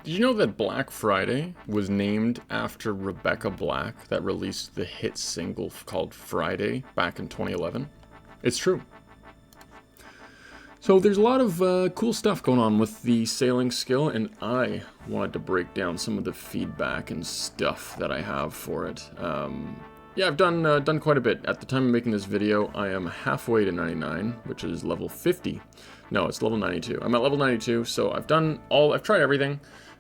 Did you know that Black Friday was named after Rebecca Black that released the hit single called Friday back in 2011? It's true. So there's a lot of cool stuff going on with the sailing skill, and I wanted to break down some of the feedback and stuff that I have for it. Yeah, I've done quite a bit. At the time of making this video, I am halfway to 99, which is level 50. No, it's level 92. I'm at level 92, so I've tried everything,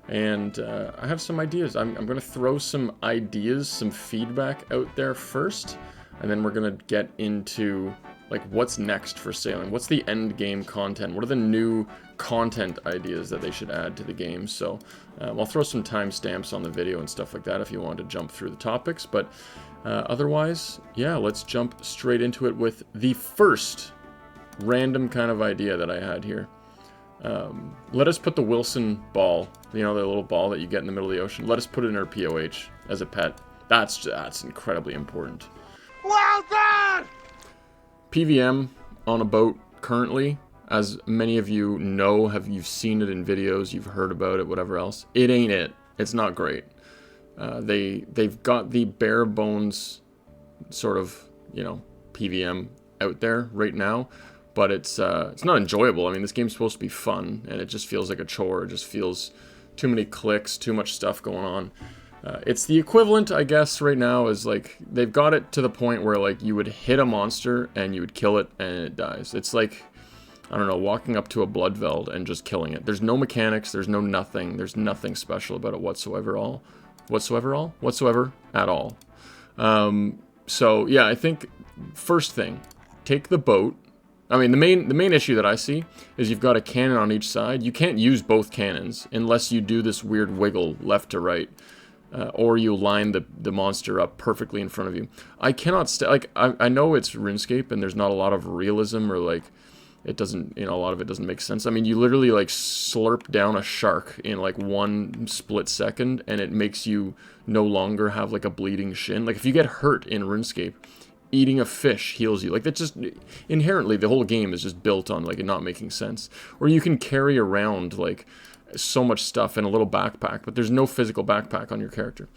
and I have some ideas. I'm going to throw some ideas, some feedback out there first, and then we're going to get into like what's next for sailing. What's the end game content? What are the new content ideas that they should add to the game? So I'll throw some timestamps on the video and stuff like that if you want to jump through the topics, but otherwise, yeah, let's jump straight into it with the first random kind of idea that I had here. Let us put the Wilson ball, you know, the little ball that you get in the middle of the ocean, let us put it in our POH as a pet. That's incredibly important. Well done! PVM on a boat currently, as many of you know, you've seen it in videos, you've heard about it, whatever else. It ain't it. It's not great. They've got the bare bones sort of, you know, PVM out there right now, but it's not enjoyable. I mean, this game's supposed to be fun, and it just feels like a chore. It just feels too many clicks, too much stuff going on. It's the equivalent, I guess, right now is like they've got it to the point where like you would hit a monster and you would kill it and it dies. It's like, I don't know, walking up to a bloodveld and just killing it. There's no mechanics, there's no nothing, there's nothing special about it whatsoever at all. So yeah, I think first thing, take the boat. I mean, the main issue that I see is you've got a cannon on each side. You can't use both cannons unless you do this weird wiggle left to right. Or you line the monster up perfectly in front of you. I cannot I know it's RuneScape and there's not a lot of realism, or like it doesn't, you know, a lot of it doesn't make sense. I mean, you literally like slurp down a shark in like 1 split second and it makes you no longer have like a bleeding shin. Like if you get hurt in RuneScape, eating a fish heals you. Like that just inherently the whole game is just built on like it not making sense. Or you can carry around like so much stuff in a little backpack, but there's no physical backpack on your character.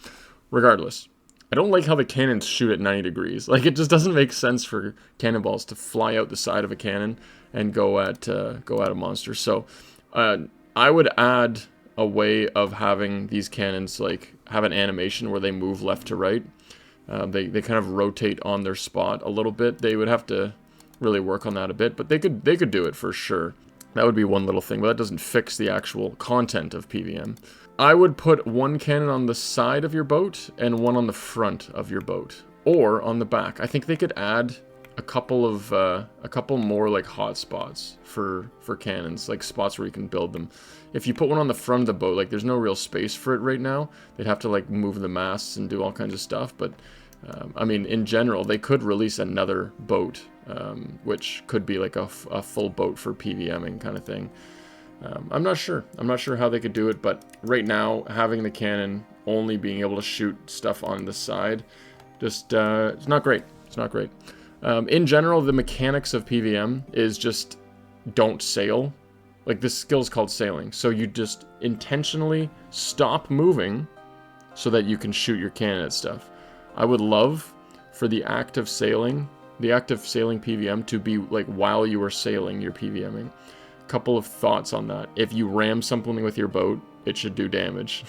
Regardless, I don't like how the cannons shoot at 90 degrees. Like it just doesn't make sense for cannonballs to fly out the side of a cannon and go at a monster. So I would add a way of having these cannons like have an animation where they move left to right. They kind of rotate on their spot a little bit. They would have to really work on that a bit, but they could do it for sure. That would be one little thing, but that doesn't fix the actual content of PVM. I would put one cannon on the side of your boat and one on the front of your boat, or on the back. I think they could add a couple more like hot spots for cannons, like spots where you can build them. If you put one on the front of the boat, like there's no real space for it right now. They'd have to like move the masts and do all kinds of stuff, but I mean, in general, they could release another boat, which could be like a full boat for PVMing kind of thing. I'm not sure. I'm not sure how they could do it, but right now, having the cannon only being able to shoot stuff on the side, just it's not great. It's not great. In general, the mechanics of PVM is just don't sail. Like this skill is called sailing, so you just intentionally stop moving so that you can shoot your cannon at stuff. I would love for the act of sailing PVM to be like while you are sailing, you're PVMing. Couple of thoughts on that. If you ram something with your boat, it should do damage.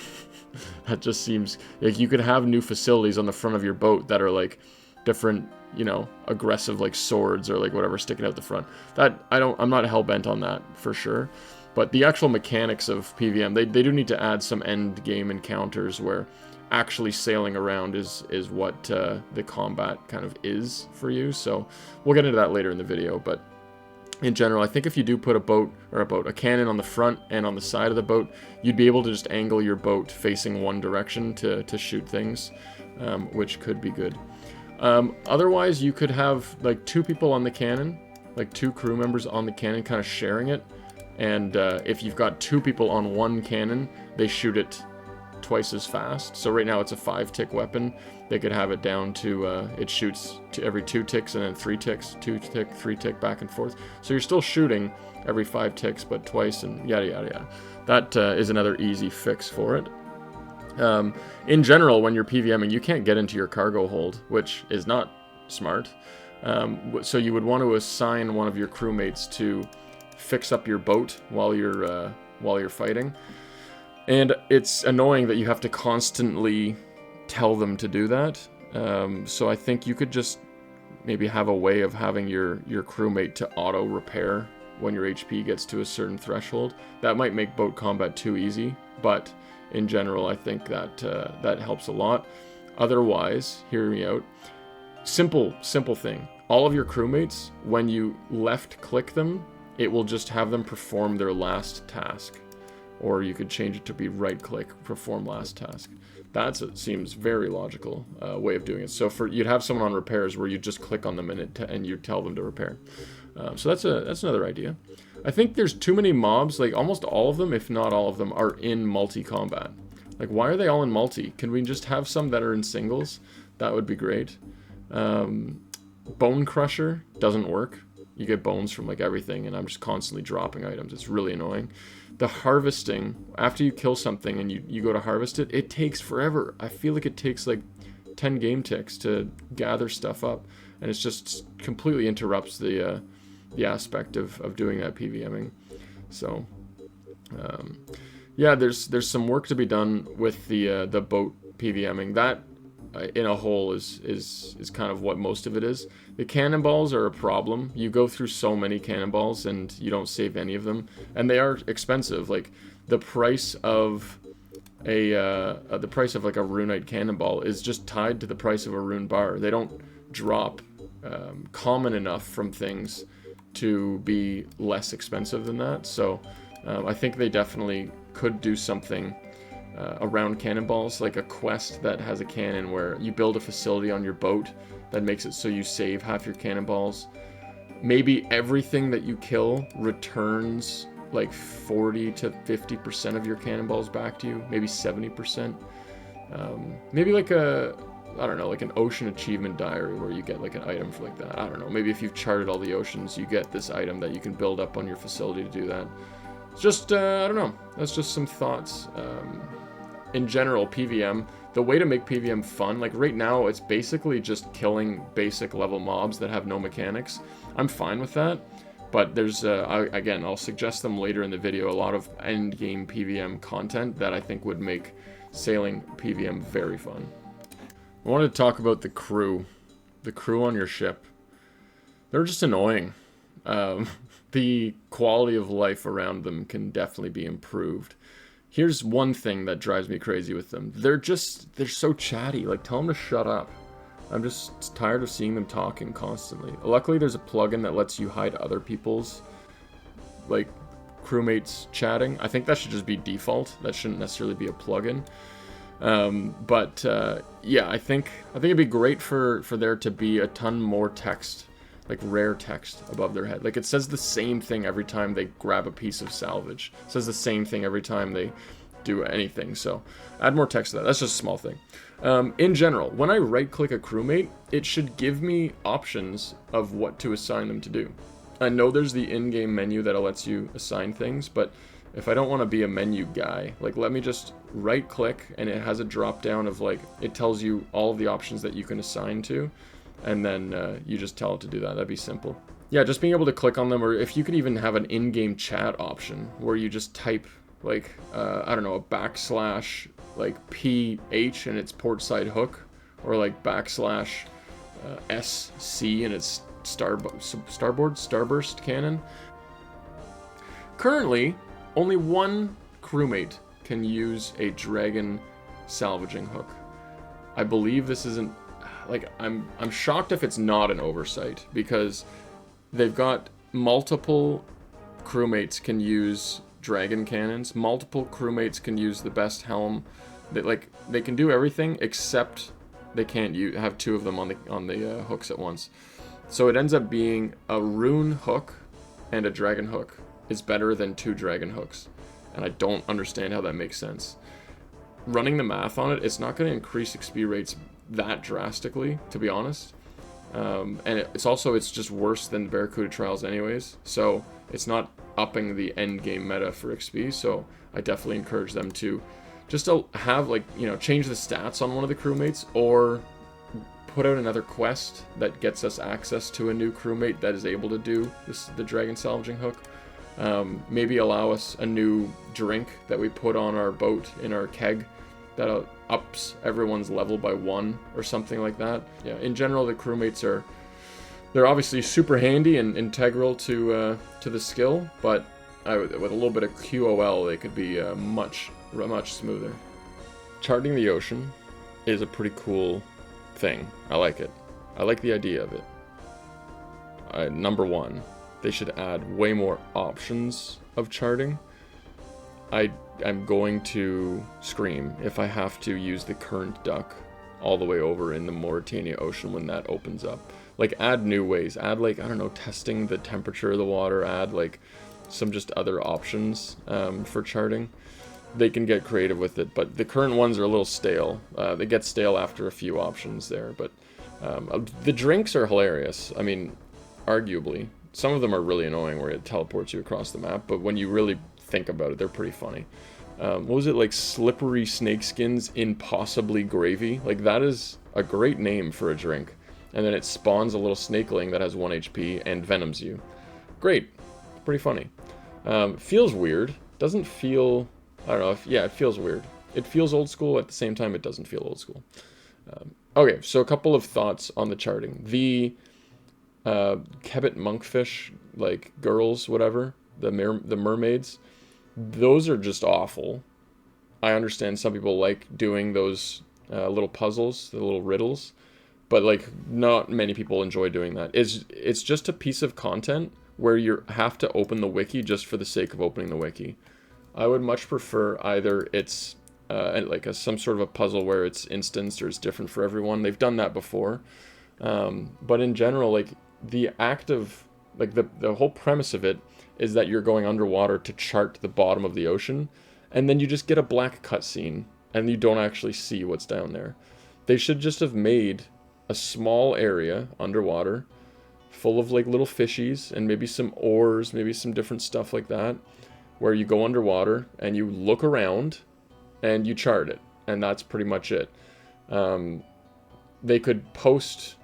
That just seems like you could have new facilities on the front of your boat that are like different, you know, aggressive like swords or like whatever sticking out the front. I'm not hell-bent on that for sure. But the actual mechanics of PVM, they do need to add some end game encounters where actually sailing around is what the combat kind of is for you. So we'll get into that later in the video, but in general, I think if you do put a cannon on the front and on the side of the boat, you'd be able to just angle your boat facing one direction to shoot things, which could be good. Otherwise, you could have like 2 people on the cannon, like 2 crew members on the cannon kind of sharing it, and if you've got 2 people on one cannon, they shoot it twice as fast. So right now it's a 5-tick weapon. They could have it down to, it shoots to every 2 ticks and then 3 ticks, 2-tick, 3-tick, back and forth. So you're still shooting every 5 ticks, but twice, and yada yada yada. That is another easy fix for it. In general, when you're PVMing, you can't get into your cargo hold, which is not smart. So you would want to assign one of your crewmates to fix up your boat while you're fighting. And it's annoying that you have to constantly tell them to do that. So I think you could just maybe have a way of having your crewmate to auto repair when your HP gets to a certain threshold. That might make boat combat too easy, but in general, I think that that helps a lot. Otherwise, hear me out. Simple thing. All of your crewmates, when you left-click them, it will just have them perform their last task. Or you could change it to be right-click, perform last task. That seems very logical way of doing it. So you'd have someone on repairs where you just click on them and you tell them to repair. So that's another idea. I think there's too many mobs. Like almost all of them, if not all of them, are in multi-combat. Like why are they all in multi? Can we just have some that are in singles? That would be great. Bone Crusher doesn't work. You get bones from like everything, and I'm just constantly dropping items. It's really annoying. The harvesting, after you kill something and you go to harvest it, it takes forever. I feel like it takes like 10 game ticks to gather stuff up, and it just completely interrupts the aspect of doing that PVMing. So yeah, there's some work to be done with the boat PVMing. That in a whole is kind of what most of it is. The cannonballs are a problem. You go through so many cannonballs and you don't save any of them, and they are expensive. Like the price of like a runite cannonball is just tied to the price of a rune bar. They don't drop common enough from things to be less expensive than that. So I think they definitely could do something around cannonballs, like a quest that has a cannon where you build a facility on your boat that makes it so you save half your cannonballs. Maybe everything that you kill returns like 40 to 50% of your cannonballs back to you, maybe 70%. Maybe like I don't know, like an ocean achievement diary where you get like an item for like that. I don't know, maybe if you've charted all the oceans, you get this item that you can build up on your facility to do that. It's just, I don't know, that's just some thoughts. In general, PVM, the way to make PVM fun, like right now, it's basically just killing basic level mobs that have no mechanics. I'm fine with that, but there's, again, I'll suggest them later in the video, a lot of end game PVM content that I think would make sailing PVM very fun. I wanted to talk about the crew on your ship. They're just annoying. The quality of life around them can definitely be improved. Here's one thing that drives me crazy with them. They're so chatty. Like, tell them to shut up. I'm just tired of seeing them talking constantly. Luckily, there's a plugin that lets you hide other people's, like, crewmates chatting. I think that should just be default. That shouldn't necessarily be a plugin. Yeah, I think it'd be great for there to be a ton more text, like rare text above their head. Like it says the same thing every time they grab a piece of salvage. It says the same thing every time they do anything. So add more text to that. That's just a small thing. In general, when I right-click a crewmate, it should give me options of what to assign them to do. I know there's the in-game menu that lets you assign things, but if I don't want to be a menu guy, like let me just right-click and it has a drop-down of like, it tells you all of the options that you can assign to, and then you just tell it to do that. That'd be simple. Yeah, just being able to click on them, or if you could even have an in-game chat option where you just type like, I don't know, a backslash like PH and its port side hook, or like backslash SC and its starburst cannon. Currently, only one crewmate can use a dragon salvaging hook. I believe this isn't, like, I'm shocked if it's not an oversight, because they've got multiple crewmates can use dragon cannons, multiple crewmates can use the best helm. They can do everything except they can't have two of them on the hooks at once. So it ends up being a rune hook and a dragon hook is better than two dragon hooks, and I don't understand how that makes sense. running the math on it, it's not going to increase XP rates that drastically, to be honest. And it's just worse than the Barracuda Trials anyways, so it's not upping the end game meta for XP, so I definitely encourage them to just have, like, you know, change the stats on one of the crewmates, or put out another quest that gets us access to a new crewmate that is able to do the dragon salvaging hook. Maybe allow us a new drink that we put on our boat in our keg that ups everyone's level by 1 or something like that. Yeah, in general, the crewmates they're obviously super handy and integral to the skill, but with a little bit of QOL, they could be much smoother. Charting the ocean is a pretty cool thing. I like it. I like the idea of it. Number 1, they should add way more options of charting. I'm going to scream if I have to use the current duck all the way over in the Mauritania Ocean when that opens up. Like, add new ways. Add, like, I don't know, testing the temperature of the water. Add, like, some just other options for charting. They can get creative with it, but the current ones are a little stale. They get stale after a few options there, but the drinks are hilarious. I mean, arguably. Some of them are really annoying where it teleports you across the map, but when you really think about it, they're pretty funny. What was it, like slippery snakeskins in possibly gravy? Like, that is a great name for a drink. And then it spawns a little snakeling that has 1 HP and venoms you. Great. Pretty funny. Feels weird. Doesn't feel... I don't know. Yeah, it feels weird. It feels old school. At the same time, it doesn't feel old school. Okay, so a couple of thoughts on the charting. The Kebbit monkfish, like, girls, whatever, the mermaids, those are just awful. I understand some people like doing those little puzzles, the little riddles, but, like, not many people enjoy doing that. It's just a piece of content where you have to open the wiki just for the sake of opening the wiki. I would much prefer either it's like some sort of a puzzle where it's instanced or it's different for everyone. They've done that before. But in general, like, the act of, like, the whole premise of it is that you're going underwater to chart the bottom of the ocean, and then you just get a black cutscene, and you don't actually see what's down there. They should just have made a small area underwater full of, like, little fishies and maybe some oars, maybe some different stuff like that, where you go underwater and you look around and you chart it, and that's pretty much it. They could post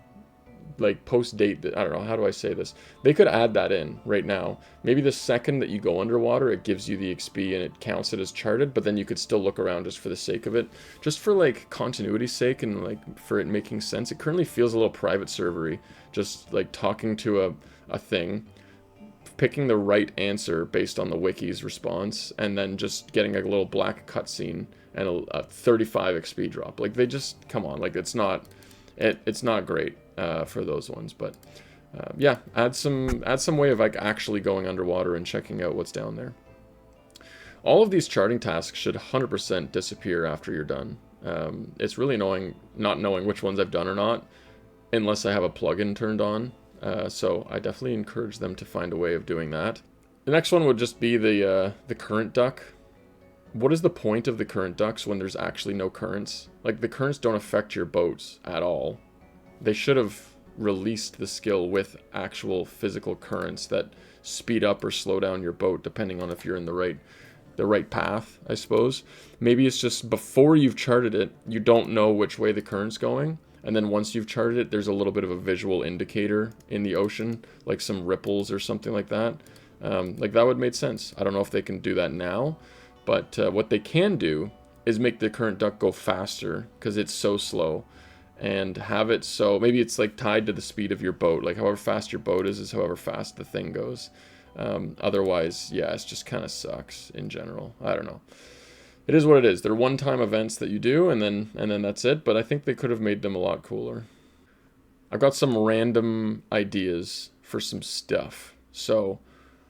date, I don't know, how do I say this? They could add that in right now. Maybe the second that you go underwater, it gives you the XP and it counts it as charted, but then you could still look around just for the sake of it. Just for, like, continuity's sake and, like, for it making sense. It currently feels a little private servery, just, like, talking to a thing, picking the right answer based on the wiki's response, and then just getting a little black cutscene and a 35 XP drop. Like, they just, come on, like, it's not great for those ones, but yeah, add some way of, like, actually going underwater and checking out what's down there. All of these charting tasks should 100% disappear after you're done. It's really annoying not knowing which ones I've done or not, unless I have a plugin turned on. So I definitely encourage them to find a way of doing that. The next one would just be the current duck. What is the point of the current ducks when there's actually no currents? Like, the currents don't affect your boats at all. They should have released the skill with actual physical currents that speed up or slow down your boat, depending on if you're in the right path, I suppose. Maybe it's just before you've charted it, you don't know which way the current's going, and then once you've charted it, there's a little bit of a visual indicator in the ocean, like some ripples or something like that. Like, that would make sense. I don't know if they can do that now, but what they can do is make the current duck go faster, because it's so slow, and have it so maybe it's, like, tied to the speed of your boat. Like, however fast your boat is however fast the thing goes. Otherwise, yeah, it just kind of sucks in general. I don't know. It is what it is. They're one-time events that you do, and then that's it. But I think they could have made them a lot cooler. I've got some random ideas for some stuff. So,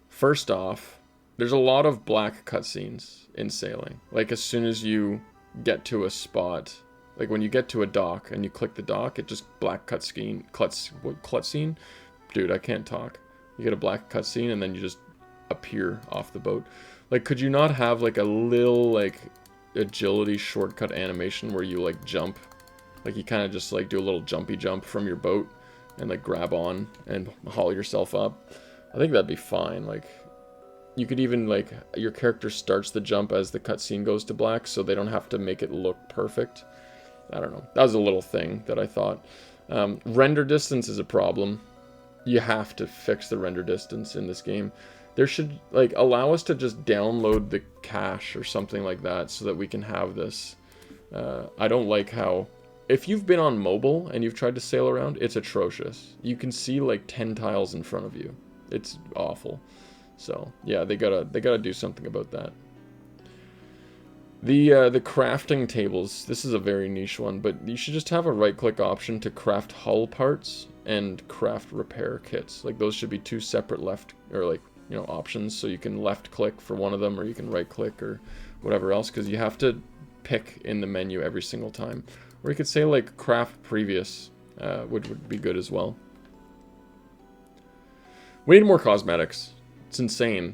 first off, there's a lot of black cutscenes in sailing. Like, as soon as you get to a spot, like when you get to a dock and you click the dock, it just black cutscene. Dude, I can't talk. You get a black cutscene and then you just appear off the boat. Like, could you not have, like, a little, like, agility shortcut animation where you like jump. Like you kind of just like do a little jumpy jump from your boat and like grab on and haul yourself up. I think that'd be fine. Like you could even like your character starts the jump as the cutscene goes to black, so they don't have to make it look perfect. I don't know. That was a little thing that I thought. Render distance is a problem. You have to fix the render distance in this game. There should like allow us to just download the cache or something like that so that we can have this. I don't like how, if you've been on mobile and you've tried to sail around, it's atrocious. You can see like 10 tiles in front of you. It's awful. So yeah, they gotta do something about that. The crafting tables, this is a very niche one, but you should just have a right-click option to craft hull parts and craft repair kits. Like those should be two separate left, or like, you know, options, so you can left-click for one of them, or you can right-click or whatever else, because you have to pick in the menu every single time. Or you could say like craft previous, which would be good as well. We need more cosmetics. It's insane.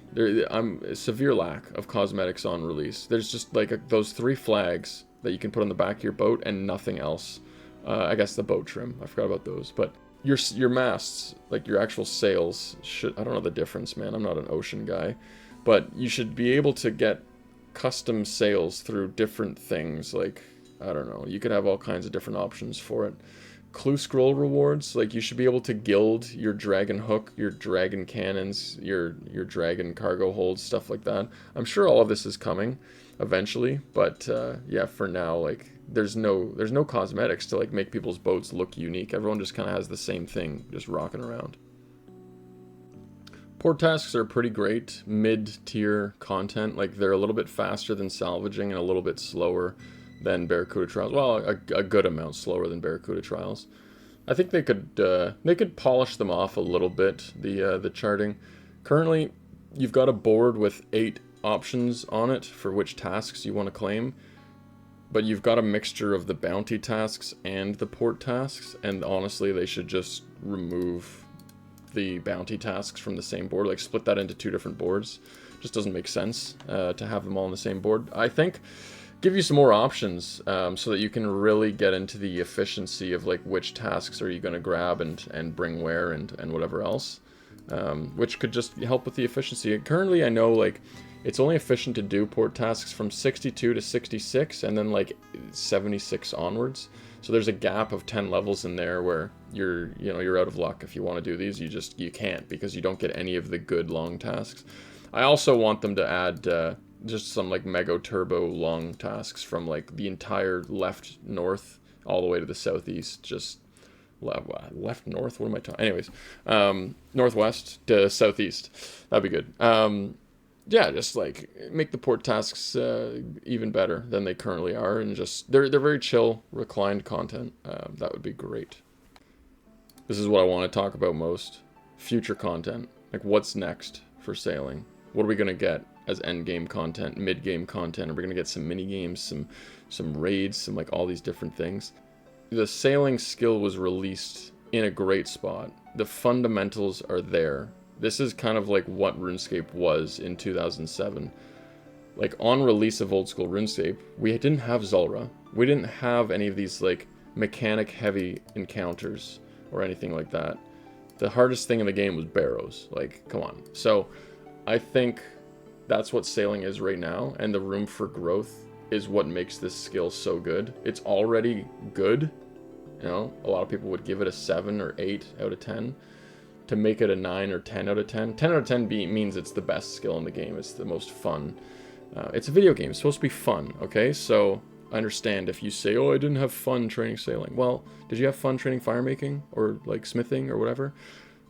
I'm a severe lack of cosmetics on release. There's just like those 3 flags that you can put on the back of your boat and nothing else. I guess the boat trim. I forgot about those. But your masts, like your actual sails, should... I don't know the difference, man. I'm not an ocean guy. But you should be able to get custom sails through different things. Like, I don't know. You could have all kinds of different options for it. Clue scroll rewards, like you should be able to gild your dragon hook, your dragon cannons, your dragon cargo holds, stuff like that. I'm sure all of this is coming eventually, but yeah, for now, like there's no cosmetics to like make people's boats look unique. Everyone just kind of has the same thing just rocking around. Port tasks are pretty great, mid-tier content. Like they're a little bit faster than salvaging and a little bit slower than Barracuda Trials. Well, a good amount slower than Barracuda Trials. I think they could polish them off a little bit, the charting. Currently, you've got a board with 8 options on it for which tasks you want to claim, but you've got a mixture of the bounty tasks and the port tasks, and honestly, they should just remove the bounty tasks from the same board, like split that into 2 different boards. Just doesn't make sense to have them all on the same board. I think give you some more options so that you can really get into the efficiency of like which tasks are you going to grab and bring where and whatever else, which could just help with the efficiency. Currently, I know like it's only efficient to do port tasks from 62 to 66 and then like 76 onwards. So there's a gap of 10 levels in there where you're out of luck if you want to do these. You can't because you don't get any of the good long tasks. I also want them to add just some like mega turbo long tasks from like the entire left north all the way to the southeast. Just left north, what am I talking? Anyways, northwest to southeast. That'd be good. Yeah, just like make the port tasks even better than they currently are, and just they're very chill, reclined content. That would be great. This is what I want to talk about most. Future content. Like what's next for sailing? What are we gonna get as end game content, mid game content? Are we gonna get some mini games, some raids, some like all these different things? The sailing skill was released in a great spot. The fundamentals are there. This is kind of like what RuneScape was in 2007. Like on release of old school RuneScape, we didn't have Zulrah. We didn't have any of these like mechanic heavy encounters or anything like that. The hardest thing in the game was barrows. Like, come on. So I think that's what sailing is right now, and the room for growth is what makes this skill so good. It's already good. You know, a lot of people would give it a 7 or 8 out of 10. To make it a 9 or 10 out of 10. 10 out of 10 means it's the best skill in the game. It's the most fun. It's a video game. It's supposed to be fun, okay? So I understand if you say, oh, I didn't have fun training sailing. Well, did you have fun training firemaking or like smithing or whatever?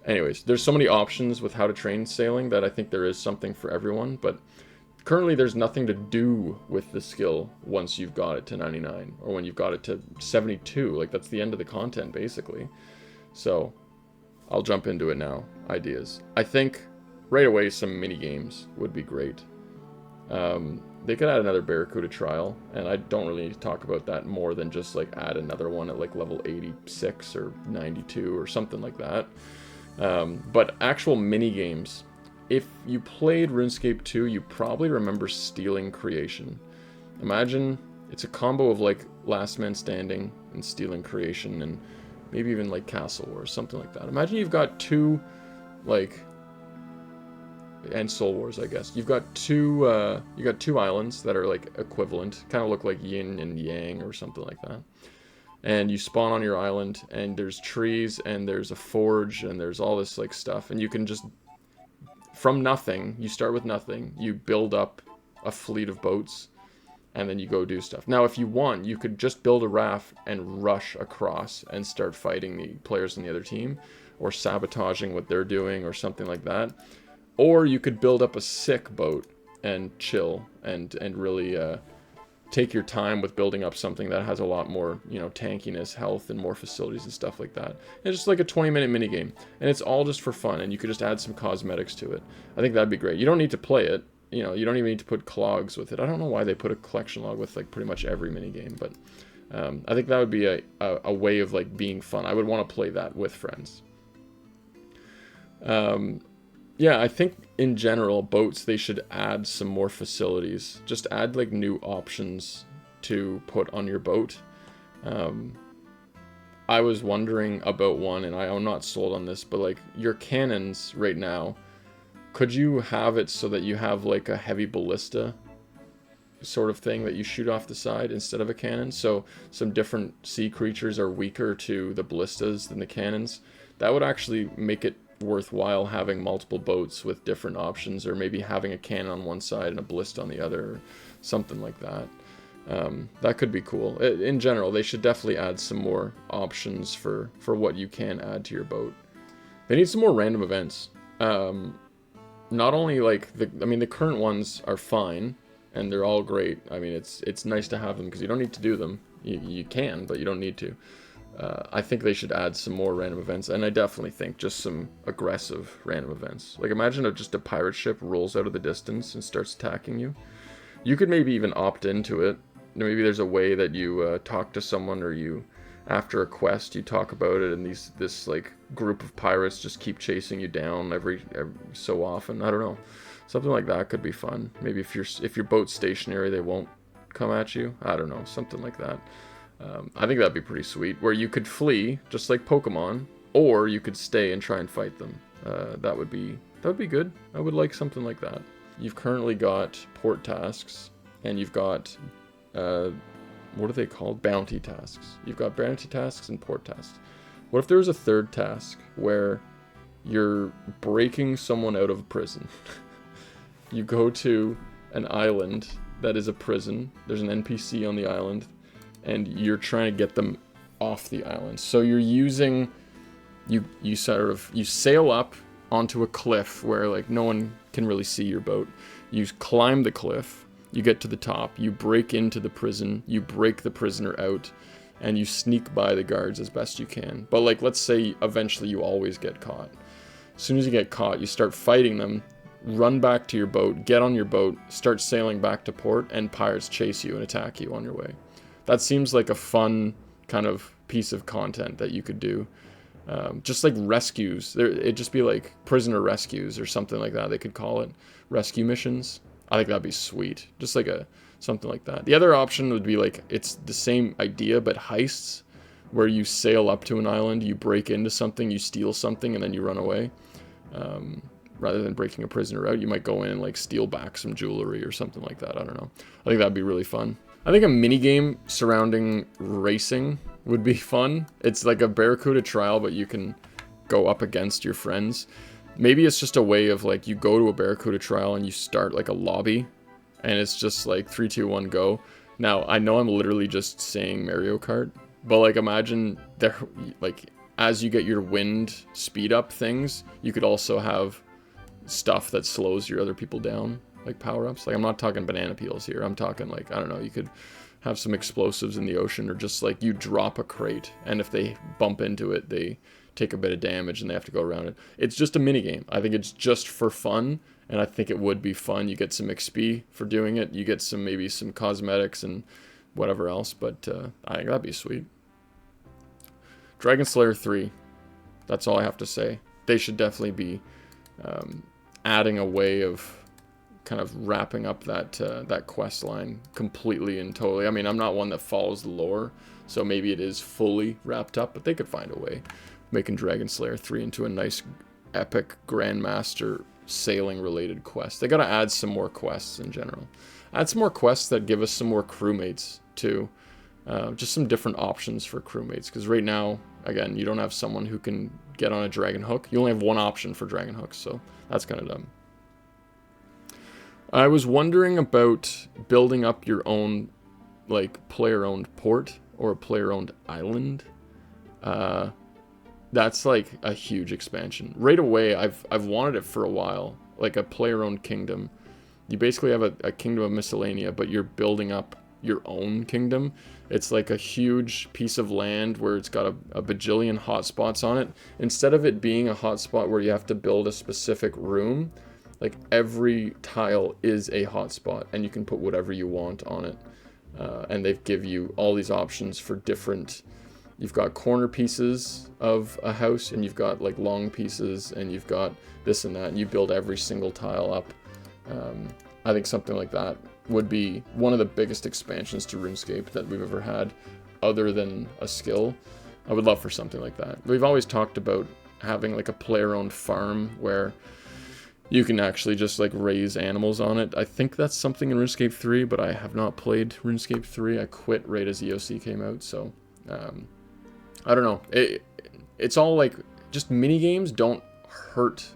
Anyways, there's so many options with how to train sailing that I think there is something for everyone, but currently there's nothing to do with the skill once you've got it to 99 or when you've got it to 72. Like that's the end of the content basically. So I'll jump into it now. Ideas. I think right away some mini games would be great. They could add another Barracuda trial, and I don't really need to talk about that more than just like add another one at like level 86 or 92 or something like that. But actual mini games. If you played RuneScape 2, you probably remember Stealing Creation. Imagine it's a combo of like Last Man Standing and Steel and Creation and maybe even like Castle Wars, something like that. Imagine you've got two, like, and Soul Wars, I guess. You've got two islands that are like equivalent, kind of look like yin and yang or something like that. And you spawn on your island, and there's trees, and there's a forge, and there's all this like stuff, and you can just, from nothing, you start with nothing, you build up a fleet of boats, and then you go do stuff. Now, if you want, you could just build a raft and rush across and start fighting the players on the other team, or sabotaging what they're doing, or something like that. Or you could build up a sick boat and chill and really take your time with building up something that has a lot more, you know, tankiness, health, and more facilities and stuff like that. It's just like a 20-minute minigame, and it's all just for fun, and you could just add some cosmetics to it. I think that'd be great. You don't need to play it. You know, you don't even need to put clogs with it. I don't know why they put a collection log with like pretty much every minigame, but I think that would be a way of like being fun. I would want to play that with friends. Yeah, I think in general, boats, they should add some more facilities. Just add like new options to put on your boat. I was wondering about one, and I'm not sold on this, but like your cannons right now, could you have it so that you have like a heavy ballista sort of thing that you shoot off the side instead of a cannon? So some different sea creatures are weaker to the ballistas than the cannons. That would actually make it worthwhile having multiple boats with different options, or maybe having a cannon on one side and a ballista on the other, or something like that. That could be cool. In general, they should definitely add some more options for what you can add to your boat. They need some more random events. Not only like the current ones are fine and they're all great. I mean, it's nice to have them because you don't need to do them. You can, but you don't need to. I think they should add some more random events, and I definitely think just some aggressive random events. Like, imagine just a pirate ship rolls out of the distance and starts attacking you. You could maybe even opt into it. Maybe there's a way that you talk to someone, or you, after a quest, you talk about it, and this like group of pirates just keep chasing you down every so often. I don't know. Something like that could be fun. Maybe if your boat's stationary, they won't come at you. I don't know. Something like that. I think that'd be pretty sweet, where you could flee, just like Pokemon, or you could stay and try and fight them. That would be good. I would like something like that. You've currently got port tasks, and you've got, what are they called? Bounty tasks. You've got bounty tasks and port tasks. What if there was a third task where you're breaking someone out of prison? You go to an island that is a prison. There's an NPC on the island, and you're trying to get them off the island. So you're using, you sail up onto a cliff where like no one can really see your boat. You climb the cliff, you get to the top, you break into the prison, you break the prisoner out, and you sneak by the guards as best you can. But like, let's say eventually you always get caught. As soon as you get caught, you start fighting them, run back to your boat, get on your boat, start sailing back to port, and pirates chase you and attack you on your way. That seems like a fun kind of piece of content that you could do. Just like rescues. It'd just be like prisoner rescues or something like that. They could call it rescue missions. I think that'd be sweet. Just like something like that. The other option would be like, it's the same idea, but heists, where you sail up to an island, you break into something, you steal something, and then you run away. Rather than breaking a prisoner out, you might go in and like steal back some jewelry or something like that. I don't know. I think that'd be really fun. I think a minigame surrounding racing would be fun. It's like a Barracuda trial, but you can go up against your friends. Maybe it's just a way of like, you go to a Barracuda trial and you start like a lobby, and it's just like 3, 2, 1, go. Now, I know I'm literally just saying Mario Kart, but like imagine there, like as you get your wind speed up things, you could also have stuff that slows your other people down. Like power-ups. Like, I'm not talking banana peels here. I'm talking like, I don't know, you could have some explosives in the ocean, or just like you drop a crate, and if they bump into it, they take a bit of damage and they have to go around it. It's just a minigame. I think it's just for fun, and I think it would be fun. You get some XP for doing it. You get maybe some cosmetics and whatever else, but I think that'd be sweet. Dragon Slayer 3. That's all I have to say. They should definitely be adding a way of kind of wrapping up that quest line completely and totally. I mean, I'm not one that follows the lore, so maybe it is fully wrapped up, but they could find a way, making Dragon Slayer 3 into a nice, epic Grandmaster sailing-related quest. They gotta add some more quests in general. Add some more quests that give us some more crewmates, too. Just some different options for crewmates, because right now, again, you don't have someone who can get on a dragon hook. You only have one option for dragon hooks, so that's kind of dumb. I was wondering about building up your own, like, player-owned port or a player-owned island. That's like a huge expansion. Right away, I've wanted it for a while, like a player-owned kingdom. You basically have a kingdom of Miscellanea, but you're building up your own kingdom. It's like a huge piece of land where it's got a bajillion hotspots on it. Instead of it being a hotspot where you have to build a specific room, like every tile is a hotspot, and you can put whatever you want on it. And they give you all these options for different... You've got corner pieces of a house, and you've got like long pieces, and you've got this and that, and you build every single tile up. I think something like that would be one of the biggest expansions to RuneScape that we've ever had, other than a skill. I would love for something like that. We've always talked about having like a player-owned farm where you can actually just like raise animals on it. I think that's something in RuneScape 3, but I have not played RuneScape 3. I quit right as EOC came out, so I don't know. It's all like, just mini games don't hurt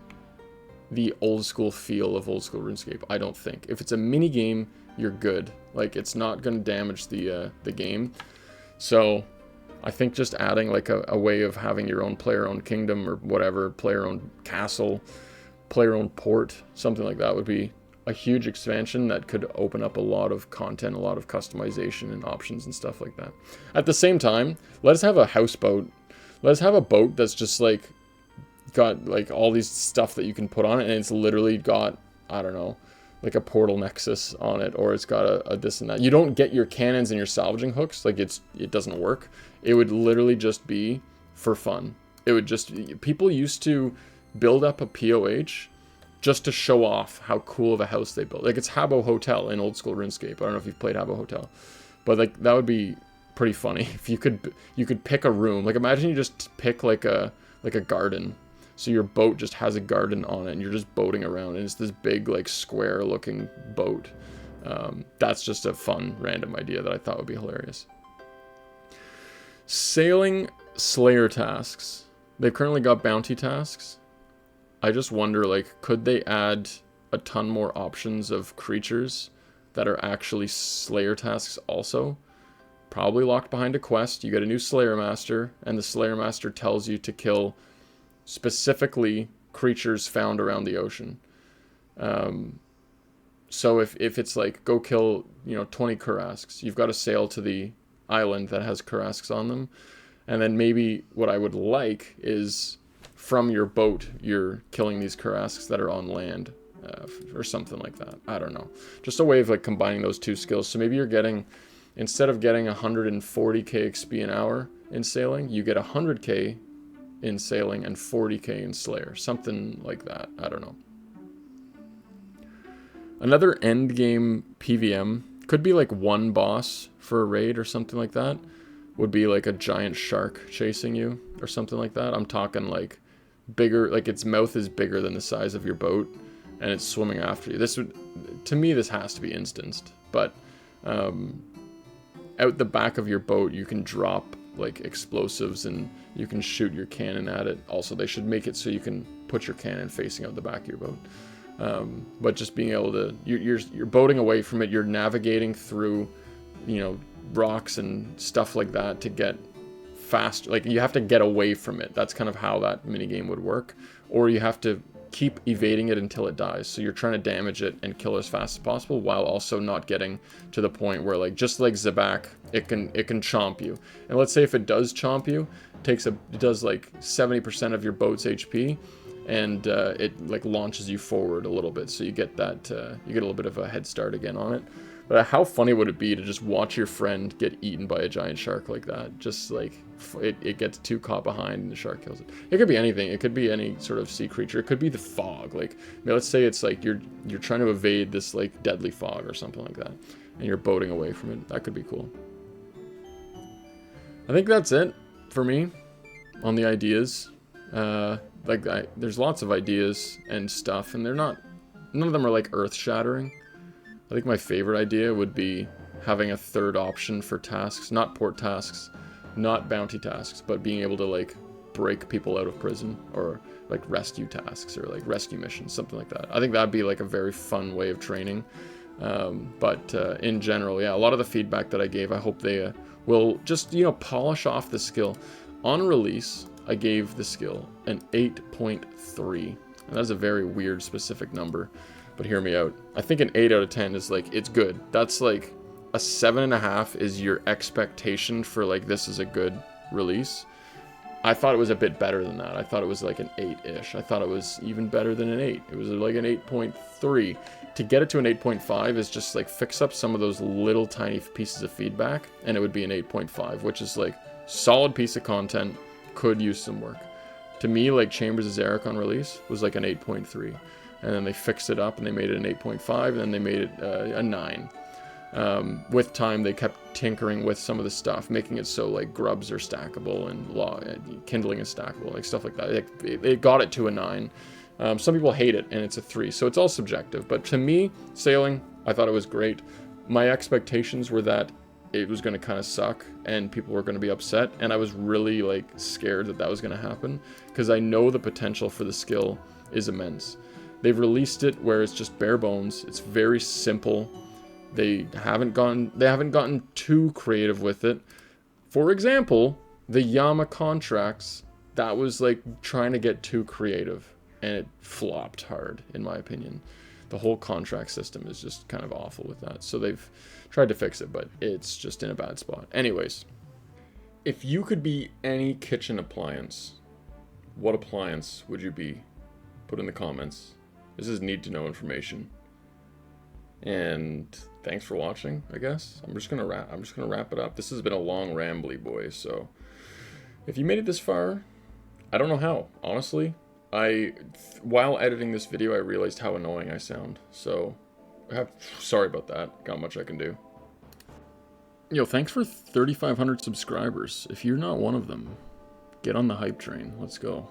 the old school feel of old school RuneScape, I don't think. If it's a mini game, you're good. Like, it's not going to damage the game. So I think just adding like a way of having your own player-owned kingdom or whatever, player-owned castle, player-owned port, something like that would be a huge expansion that could open up a lot of content, a lot of customization and options and stuff like that. At the same time, let us have a houseboat. Let us have a boat that's just like got like all these stuff that you can put on it, and it's literally got, I don't know, like a portal nexus on it, or it's got a this and that. You don't get your cannons and your salvaging hooks, like it doesn't work. It would literally just be for fun. It would just, people used to build up a POH just to show off how cool of a house they built. Like, it's Habbo Hotel in old school RuneScape. I don't know if you've played Habbo Hotel, but like that would be pretty funny if you could pick a room. Like, imagine you just pick like a garden. So your boat just has a garden on it, and you're just boating around, and it's this big, like, square-looking boat. That's just a fun, random idea that I thought would be hilarious. Sailing Slayer tasks. They've currently got bounty tasks. I just wonder, like, could they add a ton more options of creatures that are actually Slayer tasks also? Probably locked behind a quest. You get a new Slayer Master, and the Slayer Master tells you to kill specifically creatures found around the ocean. So if it's like, go kill, 20 Kurasks, you've got to sail to the island that has Kurasks on them. And then maybe what I would like is from your boat, you're killing these Kurasks that are on land, or something like that. I don't know. Just a way of like combining those two skills. So maybe you're getting, instead of getting 140k XP an hour in sailing, you get 100k in sailing and 40k in Slayer. Something like that. I don't know. Another end game PVM could be like one boss for a raid or something like that. Would be like a giant shark chasing you or something like that. I'm talking like bigger, like its mouth is bigger than the size of your boat, and it's swimming after you. This would, to me, this has to be instanced. But out the back of your boat, you can drop like explosives, and you can shoot your cannon at it. Also, they should make it so you can put your cannon facing out the back of your boat. But just being able to, you're boating away from it. You're navigating through, rocks and stuff like that to get fast. Like, you have to get away from it. That's kind of how that minigame would work. Or you have to keep evading it until it dies. So you're trying to damage it and kill as fast as possible, while also not getting to the point where, like, just like Zabak, it can chomp you. And let's say if it does chomp you, it does like 70% of your boat's HP, and it like launches you forward a little bit. So you get that, you get a little bit of a head start again on it. But how funny would it be to just watch your friend get eaten by a giant shark like that? Just like it gets too caught behind and the shark kills it. It could be anything. It could be any sort of sea creature. It could be the fog. Like, I mean, let's say it's like you're trying to evade this like deadly fog or something like that, and you're boating away from it. That could be cool. I think that's it for me on the ideas. There's lots of ideas and stuff, and none of them are like earth-shattering. I think my favorite idea would be having a third option for tasks, not port tasks, not bounty tasks, but being able to like break people out of prison, or like rescue tasks, or like rescue missions, something like that. I think that'd be like a very fun way of training. But in general, yeah, a lot of the feedback that I gave, I hope they will just, you know, polish off the skill. On release, I gave the skill an 8.3. And that's a very weird specific number, but hear me out. I think an 8 out of 10 is like, it's good. That's like a 7.5 is your expectation for like, this is a good release. I thought it was a bit better than that. I thought it was like an 8-ish. I thought it was even better than an 8. It was like an 8.3. To get it to an 8.5 is just like fix up some of those little tiny pieces of feedback, and it would be an 8.5, which is like solid piece of content, could use some work. To me, like Chambers of Zarek on release was like an 8.3, and then they fixed it up and they made it an 8.5, and then they made it a 9. With time, they kept tinkering with some of the stuff, making it so like grubs are stackable and kindling is stackable, like stuff like that. It got it to a 9. Some people hate it, and it's a 3, so it's all subjective. But to me, sailing, I thought it was great. My expectations were that it was going to kind of suck, and people were going to be upset, and I was really like scared that that was going to happen, because I know the potential for the skill is immense. They've released it where it's just bare bones. It's very simple. They haven't gotten too creative with it. For example, the Yama contracts, that was like trying to get too creative, and it flopped hard, in my opinion. The whole contract system is just kind of awful with that. So they've tried to fix it, but it's just in a bad spot. Anyways, if you could be any kitchen appliance, what appliance would you be? Put in the comments. This is need to know information. And thanks for watching, I guess. I'm just gonna wrap it up. This has been a long rambly boy, so if you made it this far, I don't know how, honestly. While editing this video, I realized how annoying I sound, so sorry about that. Not much I can do. Yo, thanks for 3,500 subscribers. If you're not one of them, get on the hype train. Let's go.